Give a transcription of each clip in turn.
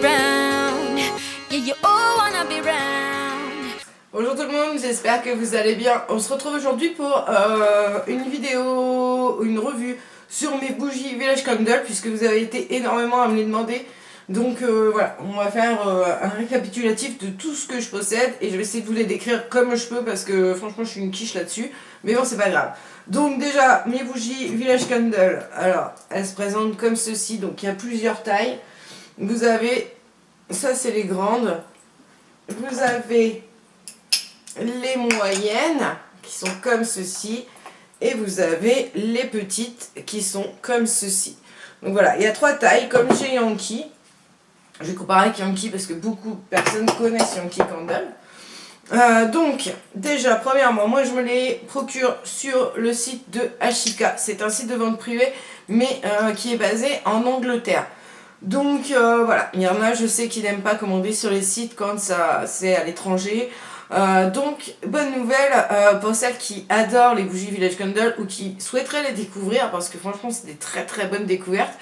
around. Yeah, you all wanna be round. Bonjour tout le monde, j'espère que vous allez bien. On se retrouve aujourd'hui pour une vidéo, une revue sur mes bougies Village Candle, puisque vous avez été énormément à me les demander. Donc voilà, on va faire un récapitulatif de tout ce que je possède et je vais essayer de vous les décrire comme je peux parce que franchement je suis une quiche là-dessus, mais bon c'est pas grave. Donc déjà, mes bougies Village Candle, alors elles se présentent comme ceci, donc il y a plusieurs tailles. Vous avez, ça c'est les grandes, vous avez les moyennes qui sont comme ceci et vous avez les petites qui sont comme ceci. Donc voilà, il y a trois tailles comme chez Yankee. Je vais comparer avec Yankee parce que beaucoup de personnes connaissent Yankee Candle. Donc déjà premièrement, moi je me les procure sur le site de Ashika. C'est un site de vente privée mais qui est basé en Angleterre. Donc voilà, il y en a je sais qui n'aiment pas commander sur les sites quand c'est à l'étranger. Donc bonne nouvelle pour celles qui adorent les bougies Village Candle ou qui souhaiteraient les découvrir parce que franchement c'est des très très bonnes découvertes.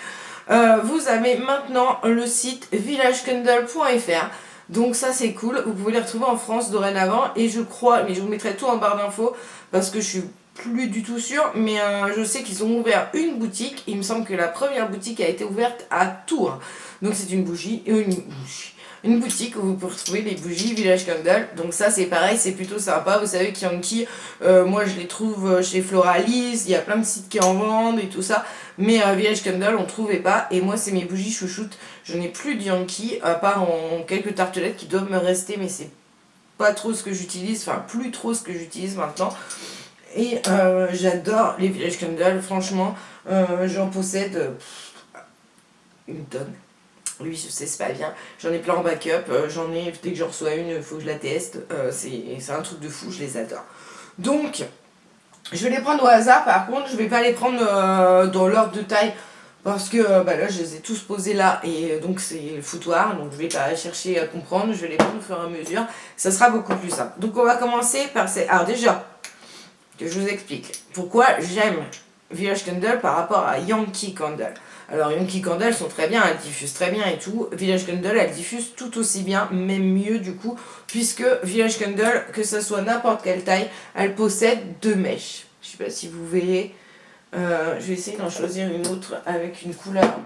Vous avez maintenant le site villagecandle.fr. Donc ça c'est cool, vous pouvez les retrouver en France dorénavant et je crois, mais je vous mettrai tout en barre d'infos parce que je suis plus du tout sûre, mais je sais qu'ils ont ouvert une boutique. Il me semble que la première boutique a été ouverte à Tours. Donc c'est une bougie, une boutique où vous pouvez retrouver les bougies Village Candle. Donc ça c'est pareil, c'est plutôt sympa. Vous savez qu'Yankee, moi je les trouve chez Floralis, il y a plein de sites qui en vendent et tout ça. Mais Village Candle on trouvait pas. Et moi c'est mes bougies chouchoutes. Je n'ai plus de Yankee, à part en quelques tartelettes qui doivent me rester, mais c'est pas trop ce que j'utilise, enfin plus trop ce que j'utilise maintenant. Et j'adore les Village Candle, franchement, j'en possède une tonne. Lui, je sais, c'est pas bien. J'en ai plein en backup. J'en ai, dès que j'en reçois une, il faut que je la teste. C'est un truc de fou, je les adore. Donc, je vais les prendre au hasard. Par contre, je vais pas les prendre dans l'ordre de taille. Parce que là, je les ai tous posés là. Et donc, c'est le foutoir. Donc, je vais pas chercher à comprendre. Je vais les prendre au fur et à mesure. Ça sera beaucoup plus simple. Donc, on va commencer par ces... Alors, déjà, que je vous explique. Pourquoi j'aime Village Candle par rapport à Yankee Candle. Alors Yankee Candle sont très bien, elles diffusent très bien et tout. Village Candle, elles diffusent tout aussi bien, même mieux du coup, puisque Village Candle, que ce soit n'importe quelle taille, elle possède deux mèches. Je sais pas si vous voyez. Je vais essayer d'en choisir une autre avec une couleur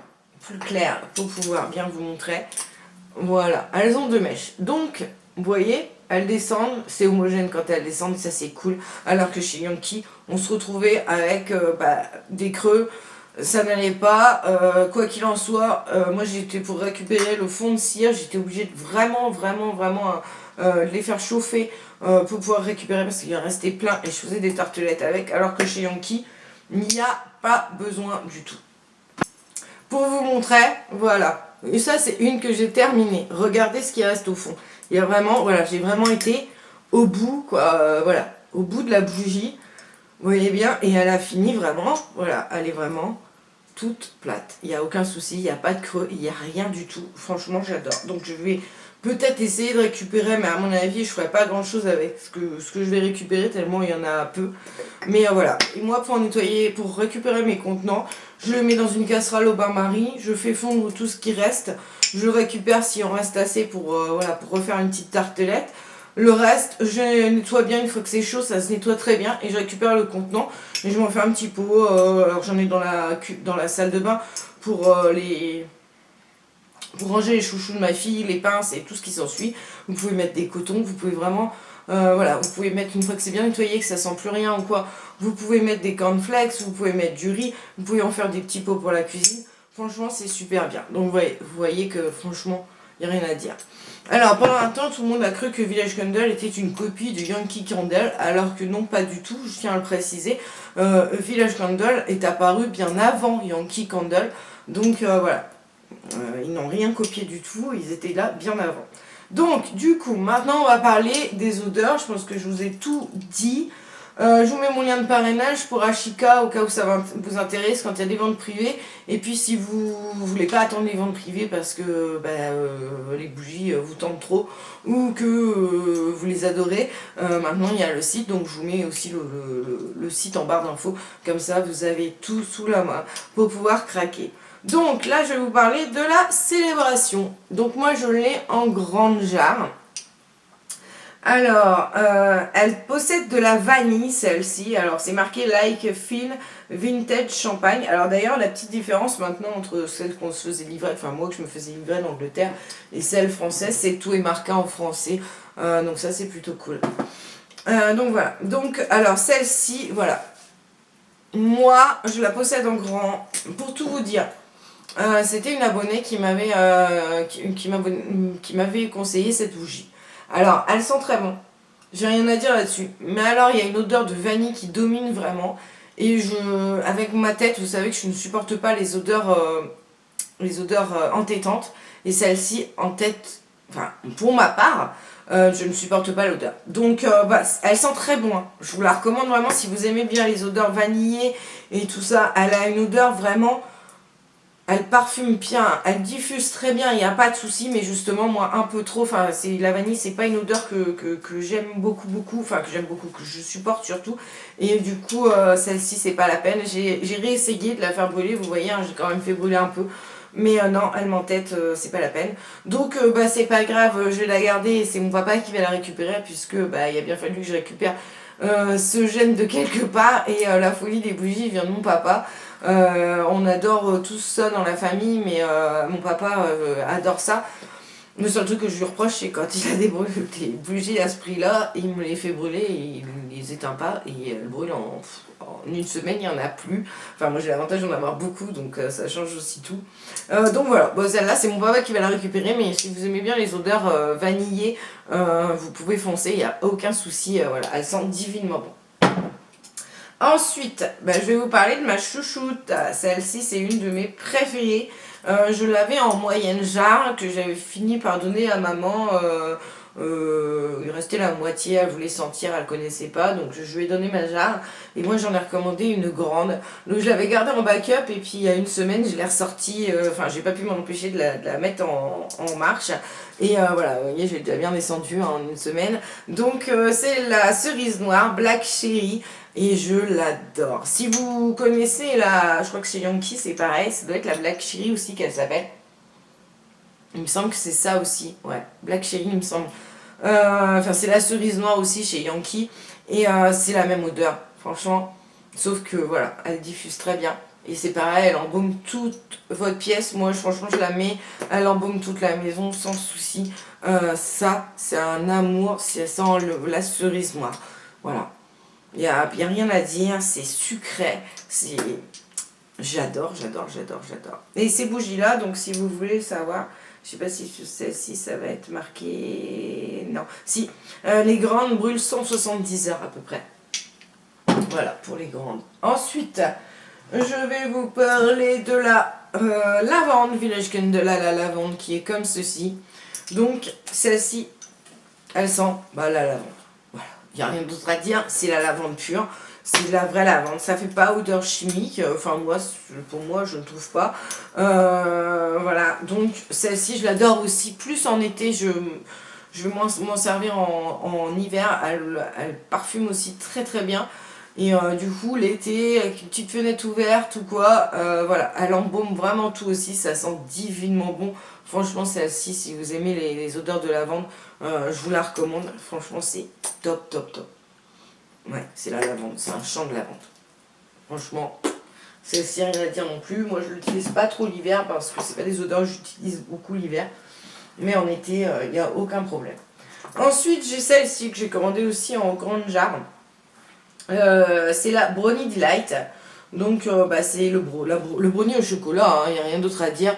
plus claire pour pouvoir bien vous montrer. Voilà, elles ont deux mèches. Donc, vous voyez, elles descendent, c'est homogène quand elles descendent, ça c'est cool. Alors que chez Yankee, on se retrouvait avec des creux. Ça n'allait pas, quoi qu'il en soit, moi j'étais pour récupérer le fond de cire, j'étais obligée de vraiment les faire chauffer pour pouvoir récupérer parce qu'il en restait plein et je faisais des tartelettes avec, alors que chez Yankee, il n'y a pas besoin du tout. Pour vous montrer, voilà, et ça c'est une que j'ai terminée, regardez ce qui reste au fond. Il y a vraiment, voilà, j'ai vraiment été au bout, quoi, voilà, au bout de la bougie. Vous voyez bien, et elle a fini vraiment, voilà, elle est vraiment toute plate. Il n'y a aucun souci, il n'y a pas de creux, il n'y a rien du tout. Franchement, j'adore. Donc je vais peut-être essayer de récupérer, mais à mon avis, je ne ferai pas grand-chose avec ce que je vais récupérer, tellement il y en a peu. Mais voilà, et moi pour nettoyer, pour récupérer mes contenants, je le mets dans une casserole au bain-marie, je fais fondre tout ce qui reste, je récupère s'il en reste assez pour refaire une petite tartelette. Le reste, je nettoie bien une fois que c'est chaud, ça se nettoie très bien et je récupère le contenant et je m'en fais un petit pot. Alors j'en ai dans la salle de bain pour ranger les chouchous de ma fille, les pinces et tout ce qui s'ensuit. Vous pouvez mettre des cotons, vous pouvez vraiment, vous pouvez mettre une fois que c'est bien nettoyé, que ça sent plus rien ou quoi. Vous pouvez mettre des cornflakes, vous pouvez mettre du riz, vous pouvez en faire des petits pots pour la cuisine. Franchement, c'est super bien. Donc vous voyez que franchement, il n'y a rien à dire. Alors pendant un temps tout le monde a cru que Village Candle était une copie de Yankee Candle alors que non pas du tout, je tiens à le préciser. Village Candle est apparu bien avant Yankee Candle, donc voilà, ils n'ont rien copié du tout, ils étaient là bien avant. Donc du coup maintenant on va parler des odeurs, je pense que je vous ai tout dit. Je vous mets mon lien de parrainage pour Ashika au cas où ça vous intéresse quand il y a des ventes privées. Et puis si vous ne voulez pas attendre les ventes privées parce que les bougies vous tentent trop ou que vous les adorez, maintenant il y a le site. Donc je vous mets aussi le site en barre d'infos. Comme ça vous avez tout sous la main pour pouvoir craquer. Donc là, je vais vous parler de la célébration. Donc moi, je l'ai en grande jarre. Alors, elle possède de la vanille, celle-ci. Alors, c'est marqué Like Fine Vintage Champagne. Alors d'ailleurs, la petite différence maintenant entre celle qu'on se faisait livrer, enfin moi que je me faisais livrer en Angleterre, et celle française, c'est que tout est marqué en français. Donc ça, c'est plutôt cool. Donc voilà. Donc, alors celle-ci, voilà. Moi, je la possède en grand. Pour tout vous dire, c'était une abonnée qui m'avait conseillé cette bougie. Alors, elle sent très bon. J'ai rien à dire là-dessus. Mais alors, il y a une odeur de vanille qui domine vraiment. Et avec ma tête, vous savez que je ne supporte pas les odeurs entêtantes. Et celle-ci, en tête, enfin, pour ma part, je ne supporte pas l'odeur. Donc, elle sent très bon. Hein. Je vous la recommande vraiment si vous aimez bien les odeurs vanillées et tout ça. Elle a une odeur vraiment... Elle parfume bien, elle diffuse très bien, il n'y a pas de souci, mais justement, moi, un peu trop, enfin, la vanille, c'est pas une odeur que j'aime beaucoup, enfin, que j'aime beaucoup, que je supporte surtout, et du coup, celle-ci, c'est pas la peine. J'ai réessayé de la faire brûler, vous voyez, hein, j'ai quand même fait brûler un peu, mais non, elle m'entête, c'est pas la peine. Donc, c'est pas grave, je vais la garder, et c'est mon papa qui va la récupérer, puisque, il a bien fallu que je récupère ce gène de quelque part, et la folie des bougies vient de mon papa. On adore tous ça dans la famille, mais mon papa adore ça. Le seul truc que je lui reproche, c'est quand il a des bougies à ce prix-là, il me les fait brûler, et il les éteint pas, et elles brûlent en une semaine, il n'y en a plus. Enfin, moi j'ai l'avantage d'en avoir beaucoup, donc ça change aussi tout. Donc voilà, bon, celle-là, c'est mon papa qui va la récupérer, mais si vous aimez bien les odeurs vanillées, vous pouvez foncer, il n'y a aucun souci. Voilà, elle sent divinement bon. Ensuite, je vais vous parler de ma chouchoute. Celle-ci, c'est une de mes préférées. Je l'avais en moyenne jarre que j'avais fini par donner à maman. Il restait la moitié, elle voulait sentir, elle connaissait pas, donc je lui ai donné ma jarre. Et moi, j'en ai recommandé une grande. Donc je l'avais gardée en backup et puis il y a une semaine, je l'ai ressortie. Enfin, j'ai pas pu m'en empêcher de la mettre en marche. Et voilà, vous voyez, j'ai déjà bien descendu en une semaine. Donc c'est la cerise noire Black Cherry. Et je l'adore. Si vous connaissez je crois que chez Yankee c'est pareil, ça doit être la Black Cherry aussi qu'elle s'appelle. Il me semble que c'est ça aussi, ouais, Black Cherry il me semble. Enfin c'est la cerise noire aussi chez Yankee. Et c'est la même odeur, franchement. Sauf que voilà, elle diffuse très bien. Et c'est pareil, elle embaume toute votre pièce. Moi franchement je la mets, elle embaume toute la maison sans souci. Ça c'est un amour, c'est sans la cerise noire. Voilà. Il n'y a rien à dire, c'est sucré, j'adore. Et ces bougies-là, donc si vous voulez savoir, je sais pas si sur celle-ci ça va être marqué... Non, si, les grandes brûlent 170 heures à peu près. Voilà, pour les grandes. Ensuite, je vais vous parler de la lavande, Village Candle, la lavande qui est comme ceci. Donc, celle-ci, elle sent la lavande. Il n'y a rien d'autre à dire, c'est la lavande pure, c'est de la vraie lavande, ça fait pas odeur chimique, enfin moi, pour moi je ne trouve pas. Voilà, donc celle-ci je l'adore aussi, plus en été, je vais m'en servir en hiver, elle parfume aussi très très bien. Et du coup l'été, avec une petite fenêtre ouverte ou quoi, voilà, elle embaume vraiment tout aussi, ça sent divinement bon. Franchement celle-ci, si vous aimez les odeurs de lavande, je vous la recommande. Franchement c'est top. Ouais, c'est la lavande, c'est un champ de lavande. Franchement, celle-ci rien à dire non plus. Moi je l'utilise pas trop l'hiver parce que c'est pas des odeurs que j'utilise beaucoup l'hiver. Mais en été, il n'y a aucun problème. Ensuite j'ai celle-ci que j'ai commandée aussi en grande jarre. C'est la Brownie Delight. Donc c'est le brownie au chocolat, il n'y a rien d'autre à dire.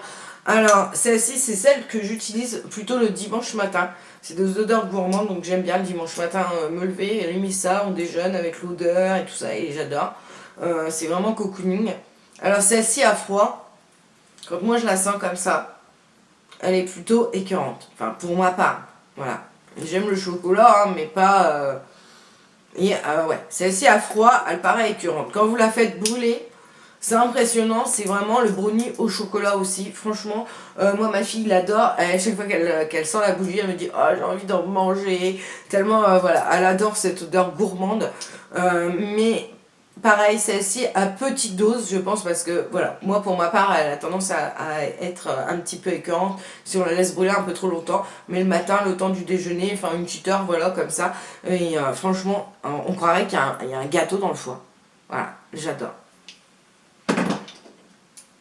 Alors celle-ci c'est celle que j'utilise plutôt le dimanche matin. C'est des odeurs gourmandes, donc j'aime bien le dimanche matin me lever, allumer ça, on déjeune avec l'odeur et tout ça, et j'adore. C'est vraiment cocooning. Alors celle-ci à froid, quand moi je la sens comme ça, elle est plutôt écœurante. Enfin pour ma part, voilà. J'aime le chocolat, mais pas... Et ouais, celle-ci à froid, elle paraît écœurante. Quand vous la faites brûler, c'est impressionnant, c'est vraiment le brownie au chocolat aussi. Franchement, moi ma fille l'adore. Chaque fois qu'elle sent la bougie, elle me dit oh j'ai envie d'en manger. Tellement voilà, elle adore cette odeur gourmande. Mais pareil, celle-ci à petite dose, je pense, parce que voilà, moi pour ma part, elle a tendance à être un petit peu écœurante si on la laisse brûler un peu trop longtemps. Mais le matin, le temps du déjeuner, enfin une petite heure, voilà, comme ça. Et franchement, on croirait qu'il y a un gâteau dans le foie. Voilà, j'adore.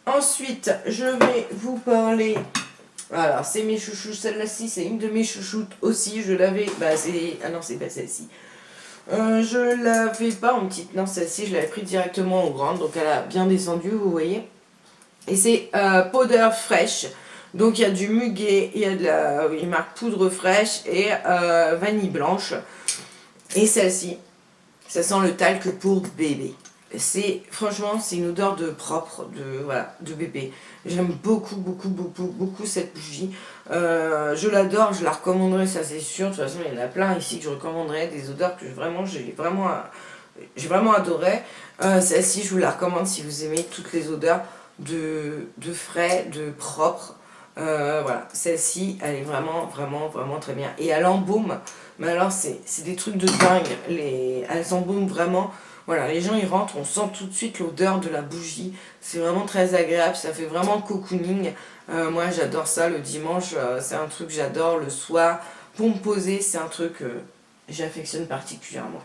Ensuite, je vais vous parler. Alors, c'est mes chouchous. Celle-ci, c'est une de mes chouchoutes aussi. Je l'avais. Bah, c'est. Ah non, c'est pas celle-ci. Je l'avais pas en petite. Non, celle-ci, je l'avais pris directement en grande. Donc, elle a bien descendu, vous voyez. Et c'est powder fraîche. Donc, il y a du muguet, il y a de la. Il marque poudre fraîche et vanille blanche. Et celle-ci, ça sent le talc pour bébé. Franchement, c'est une odeur de propre, de bébé. J'aime beaucoup cette bougie. Je l'adore, je la recommanderais, ça c'est sûr. De toute façon, il y en a plein ici que je recommanderais, des odeurs que j'ai vraiment adoré. Celle-ci, je vous la recommande si vous aimez toutes les odeurs de frais, de propre. Voilà, celle-ci, elle est vraiment très bien. Et elle embaume, mais alors c'est des trucs de dingue. Elles embaument vraiment. Voilà, les gens ils rentrent, on sent tout de suite l'odeur de la bougie. C'est vraiment très agréable, ça fait vraiment cocooning. Moi j'adore ça le dimanche, c'est un truc que j'adore le soir. Pour me poser, c'est un truc que j'affectionne particulièrement.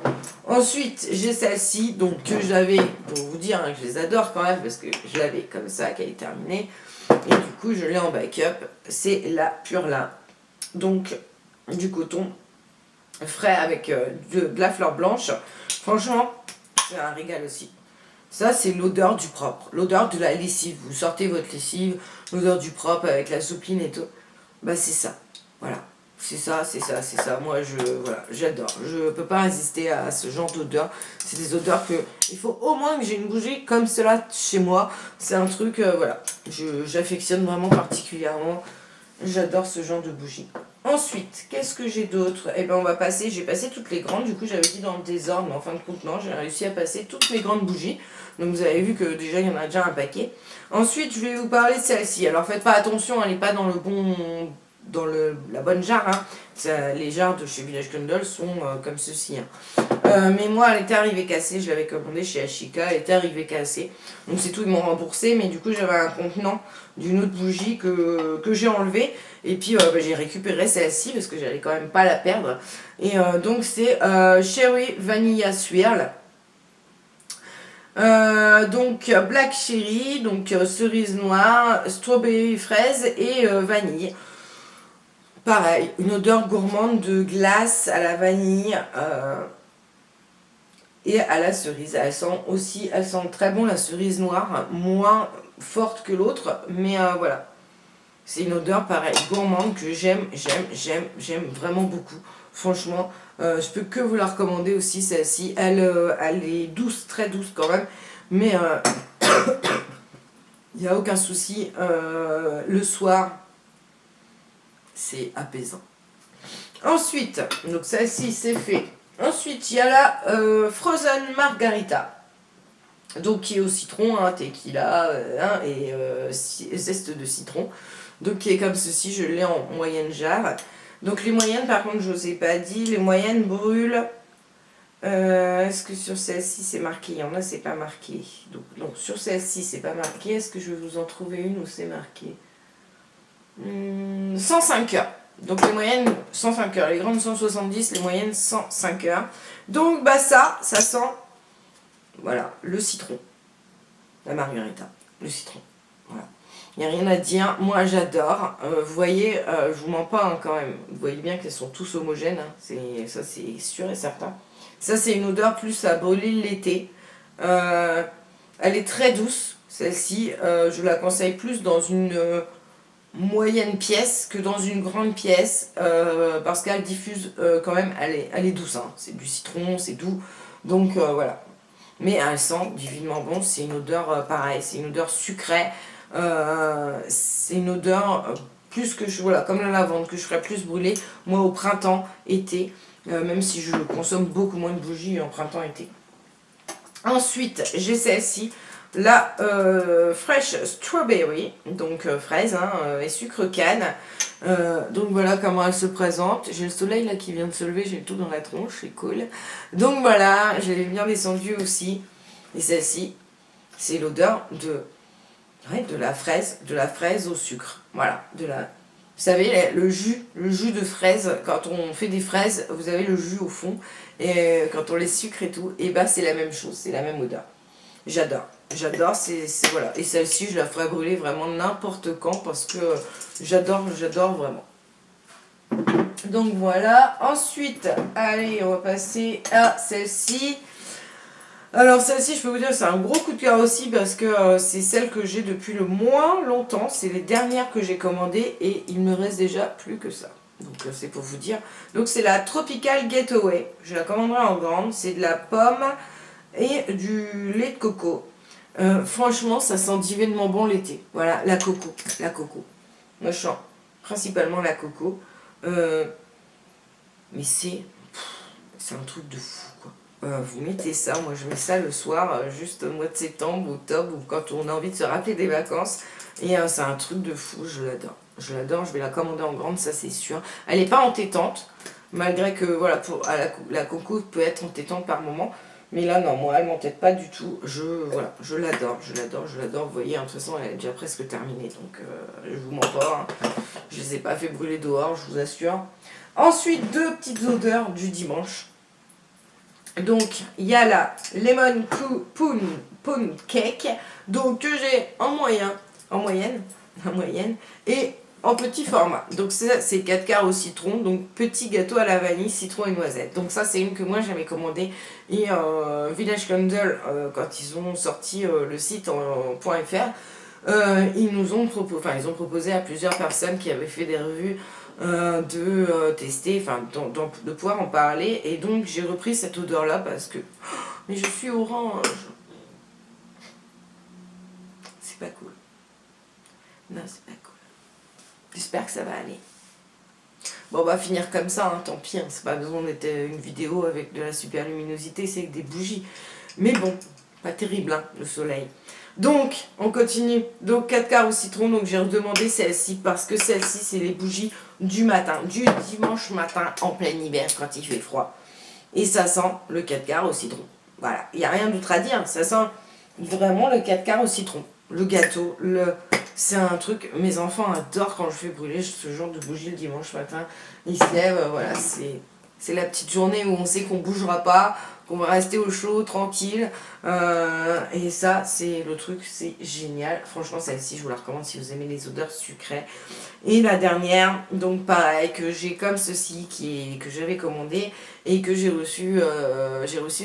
Ensuite, j'ai celle-ci, donc que j'avais, pour vous dire hein, que je les adore quand même, parce que je l'avais comme ça, qu'elle est terminée. Et du coup, je l'ai en backup. C'est la Purla. Donc, du coton frais avec de la fleur blanche. Franchement, c'est un régal aussi. Ça, c'est l'odeur du propre, l'odeur de la lessive. Vous sortez votre lessive, l'odeur du propre avec la soupline et tout. Bah, c'est ça. Voilà. C'est ça. Moi, voilà, j'adore. Je peux pas résister à ce genre d'odeur. C'est des odeurs que... Il faut au moins que j'ai une bougie comme cela chez moi. C'est un truc, voilà. J'affectionne vraiment particulièrement. J'adore ce genre de bougie. Ensuite, qu'est-ce que j'ai d'autre? Eh bien, j'ai passé toutes les grandes, du coup j'avais dit dans le désordre, mais en fin de compte non, j'ai réussi à passer toutes mes grandes bougies. Donc vous avez vu que déjà il y en a déjà un paquet. Ensuite, je vais vous parler de celle-ci. Alors faites pas attention, elle n'est pas dans la bonne jarre. Hein. Les jarres de chez Village Candle sont comme ceci. Hein. Mais moi, elle était arrivée cassée, je l'avais commandée chez Ashika, elle était arrivée cassée. Donc c'est tout, ils m'ont remboursé, mais du coup j'avais un contenant d'une autre bougie que j'ai enlevé. Et puis j'ai récupéré celle-ci parce que j'allais quand même pas la perdre. Et donc c'est Cherry Vanilla Swirl. Donc Black Cherry, donc cerise noire, strawberry fraise et vanille. Pareil, une odeur gourmande de glace à la vanille et à la cerise. Elle sent très bon la cerise noire, moins forte que l'autre, mais voilà. C'est une odeur pareil, gourmande que j'aime vraiment beaucoup. Franchement, je peux que vous la recommander aussi celle-ci. Elle est douce, très douce quand même, mais il n'y a aucun souci. Le soir, c'est apaisant. Ensuite, donc celle-ci c'est fait. Ensuite, il y a la Frozen Margarita. Donc qui est au citron, hein, tequila et zeste de citron. Donc qui est comme ceci, je l'ai en moyenne jarre. Donc les moyennes, par contre, je vous ai pas dit, les moyennes brûlent. Est-ce que sur celle-ci c'est marqué? Il y en a, c'est pas marqué. Donc sur celle-ci c'est pas marqué. Est-ce que je vais vous en trouver une où c'est marqué 105 heures. Donc les moyennes 105 heures. Les grandes 170, les moyennes 105 heures. Donc bah ça sent, voilà, le citron. La margarita, le citron. Voilà. Il n'y a rien à dire, moi j'adore. Vous voyez, je vous mens pas hein, quand même. Vous voyez bien qu'elles sont tous homogènes. Hein. Ça c'est sûr et certain. Ça c'est une odeur plus à brûler l'été. Elle est très douce, celle-ci. Je la conseille plus dans une moyenne pièce que dans une grande pièce. Parce qu'elle diffuse quand même, elle est douce. Hein. C'est du citron, c'est doux. Donc voilà. Mais elle sent divinement bon. C'est une odeur pareille. C'est une odeur sucrée. C'est une odeur plus que voilà, comme la lavande que je ferais plus brûler moi au printemps, été, même si je consomme beaucoup moins de bougies en printemps, été. Ensuite j'ai celle-ci, la Fresh Strawberry, donc fraise hein, et sucre canne. Donc voilà comment elle se présente. J'ai le soleil là qui vient de se lever, j'ai tout dans la tronche, c'est cool. Donc voilà, j'ai bien descendu aussi. Et celle-ci, c'est l'odeur de la fraise au sucre. Voilà, vous savez, le jus de fraise, quand on fait des fraises, vous avez le jus au fond, et quand on les sucre et tout, et bah c'est la même chose, c'est la même odeur. J'adore, voilà. Et celle-ci, je la ferai brûler vraiment n'importe quand, parce que j'adore vraiment. Donc voilà, ensuite, allez, on va passer à celle-ci. Alors celle-ci, je peux vous dire, c'est un gros coup de cœur aussi parce que c'est celle que j'ai depuis le moins longtemps. C'est les dernières que j'ai commandées et il me reste déjà plus que ça. Donc c'est pour vous dire. Donc c'est la Tropical Getaway. Je la commanderai en grande. C'est de la pomme et du lait de coco. Franchement, ça sent divinement bon l'été. Voilà, la coco. Moi, je sens principalement la coco. Mais c'est un truc de fou, quoi. Vous mettez ça, moi je mets ça le soir, juste au mois de septembre, octobre, ou quand on a envie de se rappeler des vacances. Et c'est un truc de fou, je l'adore. Je vais la commander en grande, ça c'est sûr. Elle n'est pas entêtante, malgré que voilà, la coco peut être entêtante par moment. Mais là, non, moi elle m'entête pas du tout. Je l'adore. Vous voyez, de toute façon, elle est déjà presque terminée, donc je vous mens pas. Hein. Je les ai pas fait brûler dehors, je vous assure. Ensuite, deux petites odeurs du dimanche. Donc, il y a la Lemon Pound Cake, donc que j'ai en moyenne, et en petit format. Donc, c'est 4 quarts au citron, donc petit gâteau à la vanille, citron et noisette. Donc, ça, c'est une que moi j'avais commandée. Et Village Candle, quand ils ont sorti le site en .fr, ils ont proposé à plusieurs personnes qui avaient fait des revues de tester, enfin de pouvoir en parler, et donc j'ai repris cette odeur là parce que mais je suis orange, c'est pas cool, non c'est pas cool, j'espère que ça va aller. Bon, on va finir comme ça, hein, tant pis, hein, c'est pas besoin d'être une vidéo avec de la super luminosité, c'est que des bougies, mais bon, pas terrible hein, le soleil. Donc, on continue. Donc, 4 quarts au citron. Donc, j'ai redemandé celle-ci parce que celle-ci, c'est les bougies du matin, du dimanche matin en plein hiver quand il fait froid. Et ça sent le 4 quarts au citron. Voilà, il n'y a rien d'autre à dire. Ça sent vraiment le 4 quarts au citron. Le gâteau, c'est un truc. Mes enfants adorent quand je fais brûler ce genre de bougie le dimanche matin. Ils se lèvent, voilà, c'est la petite journée où on sait qu'on ne bougera pas, qu'on va rester au chaud, tranquille. Et ça, c'est le truc, c'est génial. Franchement, celle-ci, je vous la recommande si vous aimez les odeurs sucrées. Et la dernière, donc pareil, que j'ai comme ceci, que j'avais commandé et que j'ai reçu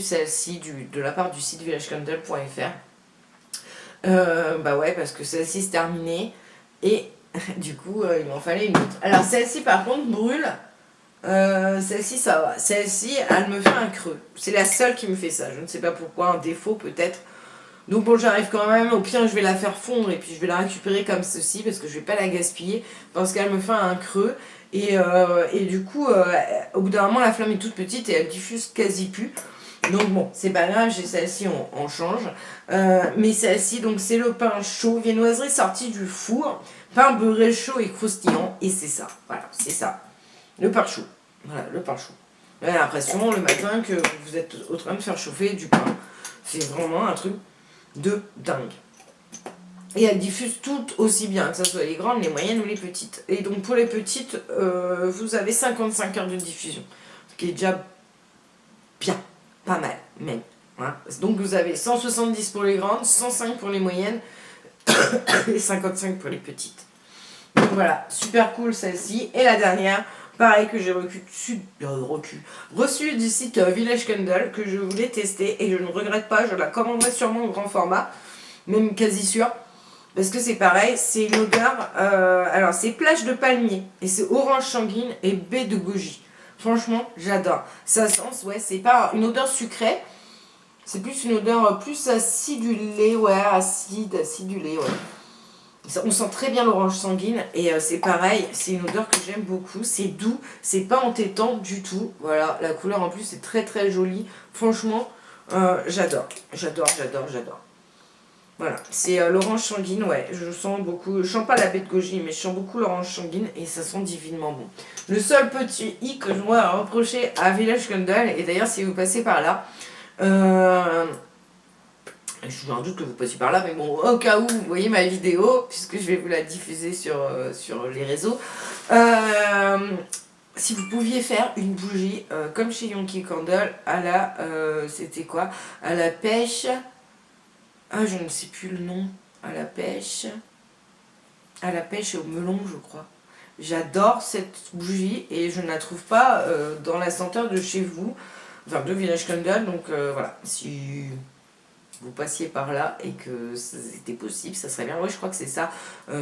celle-ci de la part du site villagecandle.fr. Bah ouais, parce que celle-ci c'est terminé et du coup, il m'en fallait une autre. Alors celle-ci, par contre, brûle. Celle-ci ça va, celle-ci elle me fait un creux, c'est la seule qui me fait ça, je ne sais pas pourquoi, un défaut peut-être, donc bon j'arrive quand même, au pire je vais la faire fondre et puis je vais la récupérer comme ceci parce que je vais pas la gaspiller parce qu'elle me fait un creux et du coup au bout d'un moment la flamme est toute petite et elle diffuse quasi plus, donc bon c'est pas grave, j'ai celle-ci, on change, mais celle-ci donc c'est le pain chaud, viennoiserie sortie du four, pain beurré chaud et croustillant, et c'est ça, voilà, c'est ça. Le pain chaud. Voilà, le pain chaud. Vous avez l'impression le matin que vous êtes en train de faire chauffer du pain. C'est vraiment un truc de dingue. Et elle diffuse toutes aussi bien, que ce soit les grandes, les moyennes ou les petites. Et donc pour les petites, vous avez 55 heures de diffusion. Ce qui est déjà bien, pas mal même. Hein. Donc vous avez 170 pour les grandes, 105 pour les moyennes et 55 pour les petites. Donc voilà, super cool celle-ci. Et la dernière, pareil, que j'ai reçu du site Village Candle, que je voulais tester et je ne regrette pas, je la commanderai sûrement en grand format, même quasi sûr, parce que c'est pareil, c'est une odeur, alors c'est plage de palmier, et c'est orange sanguine et baie de goji. Franchement, j'adore. Ça sent, ouais, c'est pas une odeur sucrée, c'est plus une odeur plus acidulée, ouais, acidulée, ouais. On sent très bien l'orange sanguine et c'est pareil, c'est une odeur que j'aime beaucoup, c'est doux, c'est pas entêtant du tout, voilà, la couleur en plus est très très jolie, franchement j'adore. Voilà, c'est l'orange sanguine, ouais, je sens beaucoup, je sens pas la baie de goji mais je sens beaucoup l'orange sanguine et ça sent divinement bon. Le seul petit hic que je dois reprocher à Village Candle, et d'ailleurs si vous passez par là, Je un doute que vous passiez par là, mais bon, au cas où vous voyez ma vidéo, puisque je vais vous la diffuser sur les réseaux, si vous pouviez faire une bougie comme chez Yankee Candle à la, c'était quoi? À la pêche, ah je ne sais plus le nom, à la pêche et au melon je crois. J'adore cette bougie et je ne la trouve pas dans la senteur de chez vous, enfin de Village Candle, donc voilà, si vous passiez par là et que c'était possible, ça serait bien. Oui, je crois que c'est ça.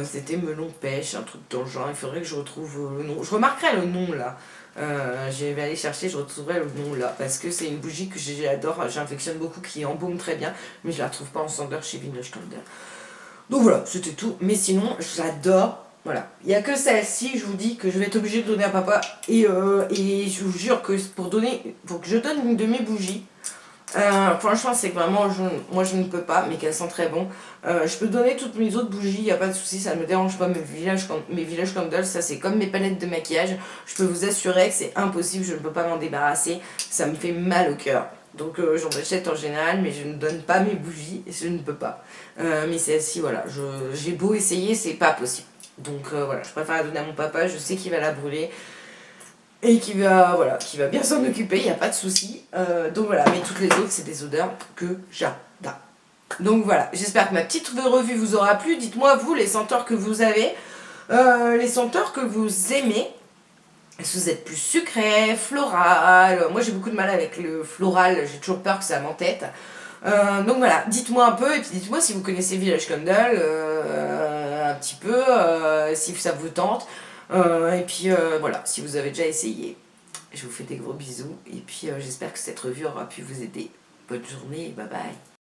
C'était melon pêche, un truc dans le genre. Il faudrait que je retrouve le nom. Je remarquerai le nom là. Je vais aller chercher, je retrouverai le nom là. Parce que c'est une bougie que j'adore, j'affectionne beaucoup, qui embaume très bien. Mais je la retrouve pas en sondeur chez Village Candle. Donc voilà, c'était tout. Mais sinon, j'adore. Voilà. Il n'y a que celle-ci, je vous dis, que je vais être obligée de donner à papa. Et je vous jure que pour que je donne une de mes bougies, franchement, c'est que vraiment, moi je ne peux pas, mais qu'elles sont très bon. Je peux donner toutes mes autres bougies, il n'y a pas de souci, ça ne me dérange pas. Mes villages candles, ça c'est comme mes palettes de maquillage. Je peux vous assurer que c'est impossible, je ne peux pas m'en débarrasser. Ça me fait mal au cœur. Donc j'en achète en général, mais je ne donne pas mes bougies, je ne peux pas. Mais celle-ci, voilà, j'ai beau essayer, c'est pas possible. Donc voilà, je préfère la donner à mon papa, je sais qu'il va la brûler et qui va bien s'en occuper, il n'y a pas de souci. Donc voilà, mais toutes les autres, c'est des odeurs que j'adore. Donc voilà, j'espère que ma petite revue vous aura plu. Dites-moi, vous, les senteurs que vous avez, les senteurs que vous aimez. Est-ce que vous êtes plus sucré, floral? Moi, j'ai beaucoup de mal avec le floral, j'ai toujours peur que ça m'entête. Donc voilà, dites-moi un peu, et puis dites-moi si vous connaissez Village Candle, un petit peu, si ça vous tente. Et puis voilà, si vous avez déjà essayé, je vous fais des gros bisous. Et puis j'espère que cette revue aura pu vous aider. Bonne journée, bye bye.